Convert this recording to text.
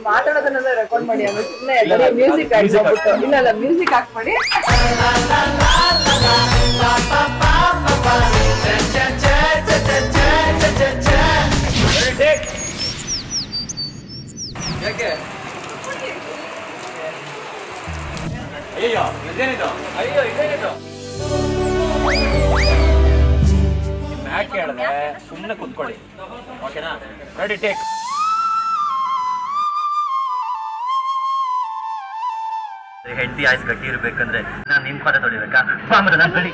ಮಾತಾಡೋದನ್ನೆಲ್ಲ record ಮಾಡಿ ಆಮೇಲೆ ಸುಮ್ಮನೆ ಎಲ್ಲ ಮ್ಯೂಸಿಕ್ ಹಾಕ್ಬಿಟ್ಟು ಇಲ್ಲ ಮ್ಯೂಸಿಕ್ ಹಾಕ್ಬಿಡಿ ಅಯ್ಯೋ ಇದೇನಿದು ಯಾಕೆ ಹೇಳಿದ್ರೆ ಸುಮ್ಮನೆ ಕುತ್ಕೊಳ್ಳಿ ಓಕೆನಾ ರೆಡಿ ಟೇಕ್ ಹೆಂಡತಿ ಆಯ್ಸ್ ಗಟ್ಟಿ ಇರ್ಬೇಕಂದ್ರೆ ನಾನು ನಿಮ್ ಪಾದ ತೊಳಿಬೇಕಾ ನಾನು